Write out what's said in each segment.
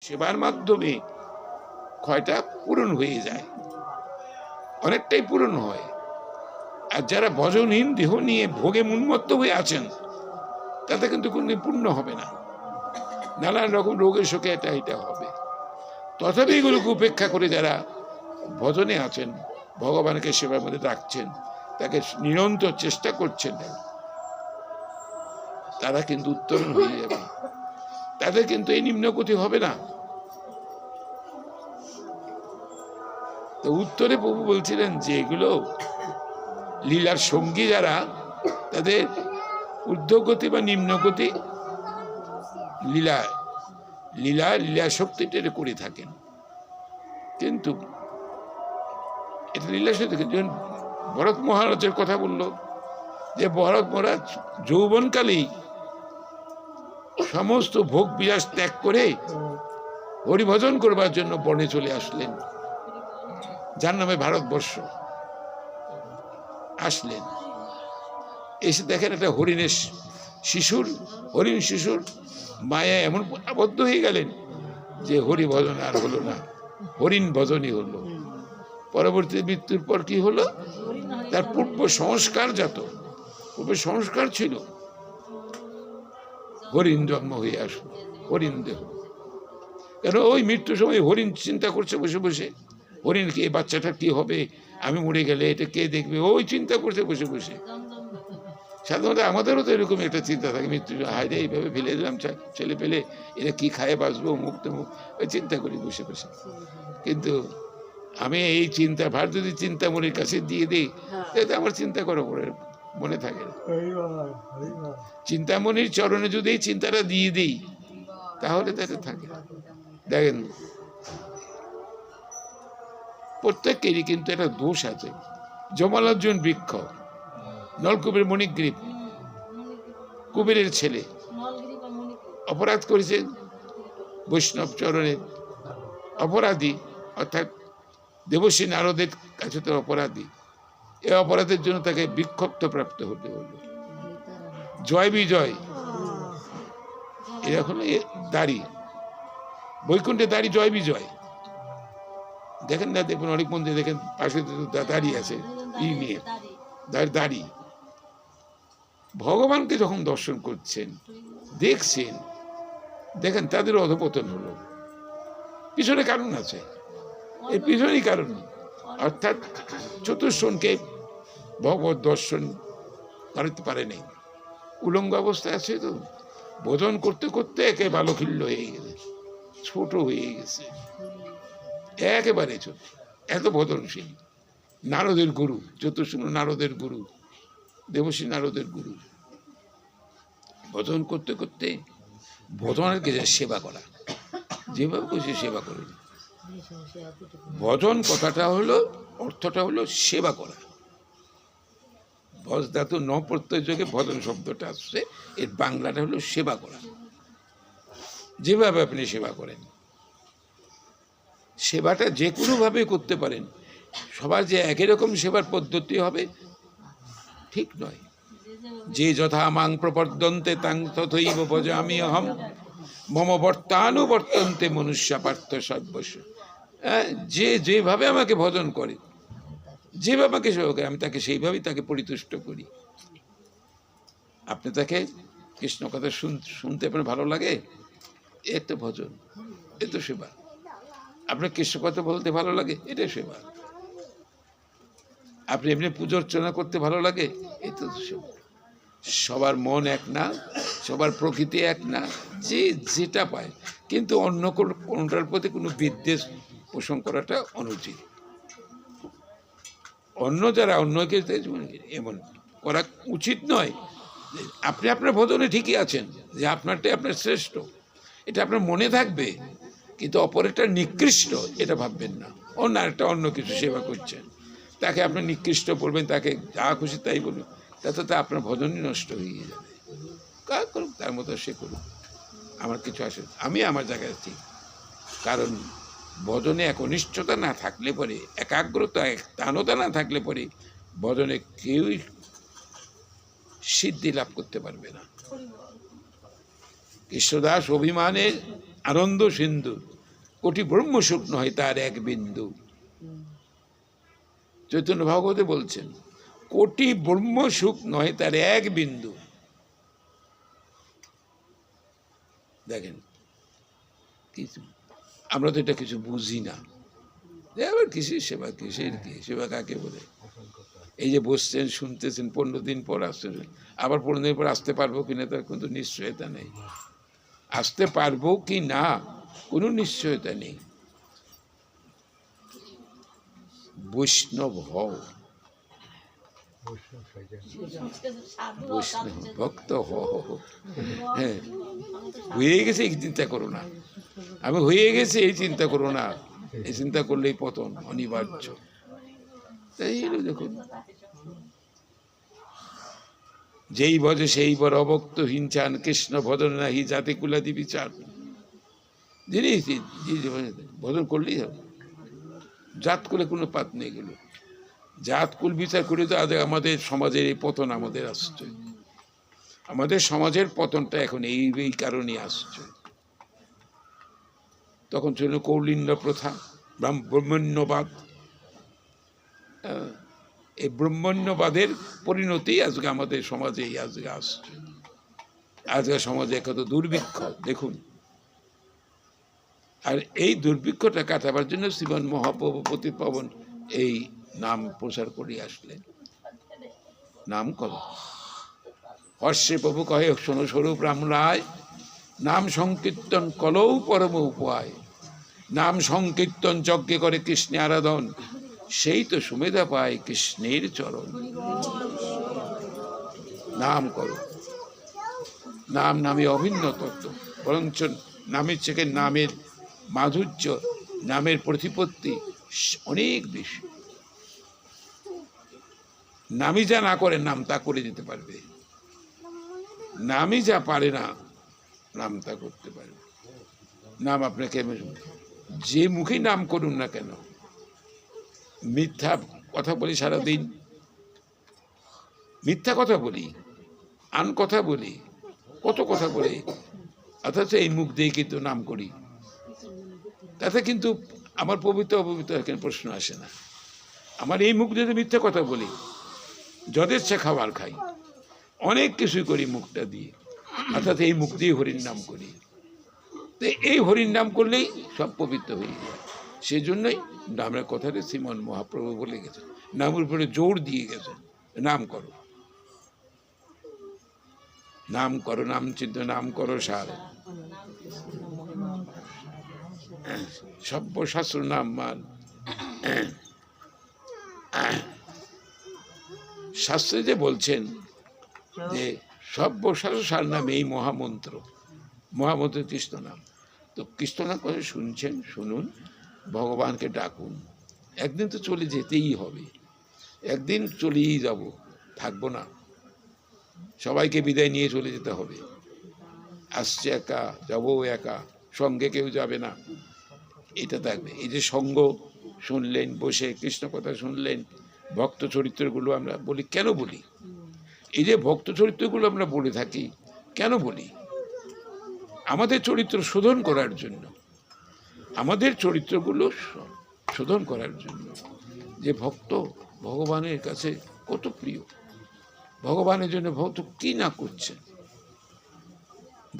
সেবার মাধ্যমে ক্ষয়টা পূরণ হয়ে যায়, অনেকটাই পূরণ হয়। আর যারা ভজনহীন দেহ নিয়ে ভোগে উন্মত্ত হয়ে আছেন তাতে কিন্তু কোনো পূর্ণ হবে না, নানান রকম রোগে শোকে এটা হবে। তথাপি এগুলোকে উপেক্ষা করে যারা ভজনে আছেন, ভগবানকে সেবার মধ্যে ডাকছেন, তাকে নিরন্তর চেষ্টা করছেন, তারা কিন্তু উত্তরণ হয়ে যাবে, তাদের কিন্তু এই নিম্নগতি হবে না। তো উত্তরে প্রভু বলছিলেন যে এগুলো লীলার সঙ্গী যারা, তাদের ঊর্ধ্বগতি বা নিম্নগতি লীলা লীলা লীলা শক্তিটা করে থাকেন। কিন্তু এটা লীলা শক্তি। যখন ভরত মহারাজের কথা বলল যে ভরত মহারাজ যৌবনকালেই সমস্ত ভোগ বিলাস ত্যাগ করে হরিভজন করবার জন্য বনে চলে আসলেন, যার নামে ভারতবর্ষ। আসলেন, এসে দেখেন একটা হরিণ শিশুর মায়া এমন আবদ্ধ হয়ে গেলেন যে হরি ভজন আর হলো না, হরিণ ভজনই হলো। পরবর্তী মৃত্যুর পর কি হলো, তার পূর্ব সংস্কার ছিল, হরিণ জন্ম হয়ে আসলো, হরিণ দেহ। কেন ওই মৃত্যুর সময় হরিণ চিন্তা করছে বসে বসে, হরিণ কি এই বাচ্চাটা কি হবে, আমি মরে গেলে এটা কে দেখবে, ওই চিন্তা করছে বসে বসে। সাধারণত আমাদেরও তো এরকম একটা চিন্তা থাকে, মৃত্যু হায় রে এইভাবে ফেলে দিলাম ছেলে পেলে, এরা কি খায় বাঁচবো, মুখ তমুক, ওই চিন্তা করি বসে বসে। কিন্তু আমি এই চিন্তা ভার যদি চিন্তামণির কাছে দিয়ে দিই, তাহলে আমার চিন্তা করা মনে থাকে না। চিন্তামণির চরণে যদি এই চিন্তাটা দিয়ে দিই তাহলে তাতে থাকে। দেখেন প্রত্যেকেরই কিন্তু একটা দোষ আছে। জমালার্জুন বৃক্ষ, নলকুবের মণিগ্রীব, কুবেরের ছেলে, অপরাধ করেছেন বৈষ্ণব চরণে, অপরাধী, অর্থাৎ দেবশ্রী নারদের কাছে তো অপরাধী। এই অপরাধের জন্য তাকে বিক্ষিপ্ত প্রাপ্ত হতে হলো। জয় বিজয় এরকম দাড়ি, বৈকুণ্ঠে দাড়ি, জয় বিজয় দেখেন না, দেখুন অনেক মন্দিরে দেখেন পাশে দাড়ি আছে, নিয়ে দাড়ি। ভগবানকে যখন দর্শন করছেন, দেখছেন, দেখেন তাদের অধপতন হলো। পিছনে কারণ আছে, এর পিছনেই কারণ, অর্থাৎ চতুর্শনকে ভগবত দর্শন করাতে পারে নাই, উলঙ্গ অবস্থায় আছে। তো ভোজন করতে করতে একে বালখিল্য হয়ে গেছে, ছোট হয়ে গেছে, একেবারে ছোট, এত ভোজনশীল। নারদের গুরু, চতুর্শন নারদের গুরু, দেবশ্রী নারদের গুরু। ভজন করতে করতে ভজনের কে সেবা করা, যেভাবে খুশি সেবা করে। ভজন কথাটা হলো, অর্থটা হলো সেবা করা। ভজ ধাতু ন প্রত্যয় যোগে ভজন শব্দটা আসছে, এর বাংলাটা হলো সেবা করা। যেভাবে আপনি সেবা করেন, সেবাটা যে কোনোভাবে করতে পারেন। সবার যে একই রকম সেবার পদ্ধতি হবে ঠিক নয়। যে যথা মাং প্রপদ্যন্তে তাং তথৈব ভজামি অহম, মম বর্তানুবর্তন্তে মনুষ্য পার্থ সর্বস্ব। যে যেভাবে আমাকে ভজন করে, যেভাবে আমাকে সেবা করে, আমি তাকে সেইভাবেই তাকে পরিতুষ্ট করি। আপনি তাকে কৃষ্ণ কথা শুনতে আপনার ভালো লাগে, এ তো ভজন, এ তো সেবা। আপনার কৃষ্ণ কথা বলতে ভালো লাগে, এটা সেবা। আপনি এমনি পুজো অর্চনা করতে ভালো লাগে, এ তো সেবা। সবার মন এক না, সবার প্রকৃতি এক না, যে যেটা পায়। কিন্তু অন্য কোনটার প্রতি কোনো বিদ্বেষ পোষণ করাটা অনুচিত। অন্য যারা অন্যকে এমন করা উচিত নয়। আপনি আপনার ভজনে ঠিকই আছেন, যে আপনারটাই আপনার শ্রেষ্ঠ, এটা আপনার মনে থাকবে, কিন্তু অপরেরটা নিকৃষ্ট এটা ভাববেন না। অন্য কিছু সেবা করছেন, তাকে আপনি নিকৃষ্ট বলবেন, তাকে যা খুশি তাই বলবেন, তাতে তো আপনার ভজনই নষ্ট হয়ে যাবে। কাজ করুক, তার মতো সে করুক, আমার কিছু আসে, আমি আমার জায়গায় আছি। কারণ ভজনে একনিষ্ঠতা না থাকলে পরে, একাগ্রতা স্থানতা না থাকলে পরে ভজনে কেউই সিদ্ধি লাভ করতে পারবে না। কৃষ্ণদাস অভিমানে আনন্দ সিন্ধু, কোটি ব্রহ্মসুখ নয় তার এক বিন্দু। চৈতন্য ভাগবতে বলছেন কোটি ব্রহ্মসুখ নয় তার এক বিন্দু। দেখেন কিছু আমরা তো এটা কিছু বুঝি না, আবার কিসের সেবা, কিসের কি সেবা কাকে বলে? এই যে বসছেন শুনতেছেন, 15 দিন পর আসছেন, আবার 15 দিন পর আসতে পারবো কিনা তার কিন্তু নিশ্চয়তা নেই। আসতে পারবো কি না কোনো নিশ্চয়তা নেই। বৈষ্ণব হও, বৈষ্ণব ভক্ত হও। হ্যাঁ, হয়ে গেছে এই চিন্তা করো না, আমি হয়ে গেছে এই চিন্তা করো না। এই চিন্তা করলেই পতন অনিবার্য। তাই দেখুন, যেই ভজে সেই বর অভক্ত হিংসান, কৃষ্ণ ভজন নাহি জাতি কুলাদি বিচার। যিনি ভজন করলেই হবে, জাত কুলে কোনো পাত নেই। গেল জাত কুল বিচার করে তো আজ আমাদের সমাজের এই পতন আমাদের আসছে। আমাদের সমাজের পতনটা এখন এই কারণে আসছে। তখন ছিল কৌলিন্য প্রথা, ব্রহ্মণ্যবাদ। এই ব্রহ্মণ্যবাদের পরিণতি আজকে আমাদের সমাজে আজকে আসছে। আজকে সমাজে কত দুর্ভিক্ষ দেখুন। আর এই দুর্ভিক্ষটা কাটাবার জন্য শ্রীমান মহাপ্রভু পতিতপাবন এই নাম প্রচার করে আসলেন। নাম করো, হর্ষে প্রভু কহে শোনো স্বরূপ রাম রায়, নাম সংকীর্তন কলৌ পরম উপায়। নাম সংকীর্তন যজ্ঞে করে কৃষ্ণে আরাধন, সেই তো সুমেধা পায় কৃষ্ণের চরণ। নাম করো, নাম নামে অভিন্ন তত্ত্ব, বরঞ্চ নামের থেকে নামের মাধুর্য, নামের প্রতিপত্তি অনেক বেশি। নামই যা না করে নাম তা করে দিতে পারবে, নামই যা পারে না নাম তা করতে পারবে। নাম আপনাকে যে মুখেই নাম করুন না কেন, মিথ্যা কথা বলি সারাদিন, মিথ্যা কথা বলি, আন কথা বলি, কত কথা বলি, অথচ এই মুখ দিয়ে কিন্তু নাম করি, তাতে কিন্তু আমার পবিত্র অপবিত্র এখানে প্রশ্ন আসে না। আমার এই মুখ দিয়ে মিথ্যা কথা বলি, যথেচ্ছা খাবার খাই, অনেক কিছুই করি মুখটা দিয়ে, অর্থাৎ এই মুখ দিয়ে হরির নাম করি। তো এই হরির নাম করলেই সব পবিত্র হয়ে যায়। সেই জন্যই নামের কথাটা শ্রীমন মহাপ্রভু বলে গেছে, নামের উপরে জোর দিয়ে গেছে, নাম করো, নাম করো, নাম চিন্ত নাম করো সার, সব্যশাস্ত্র নাম মান। শাস্ত্রে যে বলছেন যে সব্যশাস্ত্র সার নাম এই মহামন্ত্র, মহামন্ত্র কৃষ্ণ নাম। তো কৃষ্ণ নাম কথা শুনছেন, শুনুন, ভগবানকে ডাকুন। একদিন তো চলে যেতেই হবে, একদিন চলেই যাব, থাকবো না, সবাইকে বিদায় নিয়ে চলে যেতে হবে। আসছে একা, যাবো একা, সঙ্গে কেউ যাবে না, এটা থাকবে। এই যে সঙ্গ শুনলেন, বসে কৃষ্ণ কথা শুনলেন, ভক্ত চরিত্রগুলো আমরা বলি, কেন বলি? এই যে ভক্ত চরিত্রগুলো আমরা বলে থাকি, কেন বলি? আমাদের চরিত্র শোধন করার জন্য, আমাদের চরিত্রগুলো শোধন করার জন্য। যে ভক্ত ভগবানের কাছে কত প্রিয়, ভগবানের জন্য ভক্ত কি না করছেন।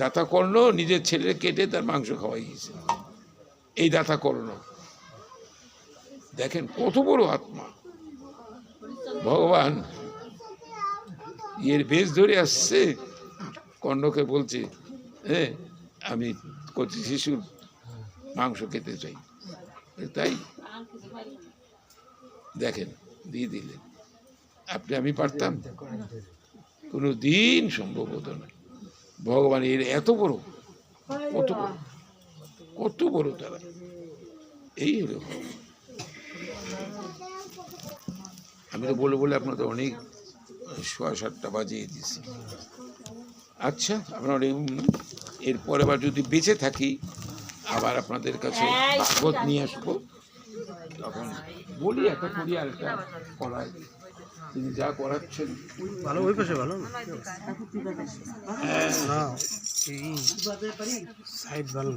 দাতা কর্ণ নিজের ছেলে কেটে তার মাংস খাওয়াইছে, এই দাতা কর্ণ। দেখেন কত বড় আত্মা, ভগবান এর বেশ ধরে আসছে, কর্ণকে বলছে, হ্যাঁ আমি কচি শিশুর মাংস খেতে চাই, তাই দেখেন দিয়ে দিলেন। আপনি আমি পারতাম? কোনো দিন সম্ভব হতো না। ভগবান এর এত বড়, কত বড়, কত বড় তারা। এই হলো, আমি তো বলে বলে আপনাদের অনেক 6:30 বাজিয়ে দিছি। আচ্ছা, আপনার এরপর আবার যদি বেঁচে থাকি আবার আপনাদের কাছে ভাগবত নিয়ে আসবো, তখন বলি একটা করি আর একটা করাই। তিনি যা করাচ্ছেন ভালো, ওই পাশে ভালো না। সাইড ভালো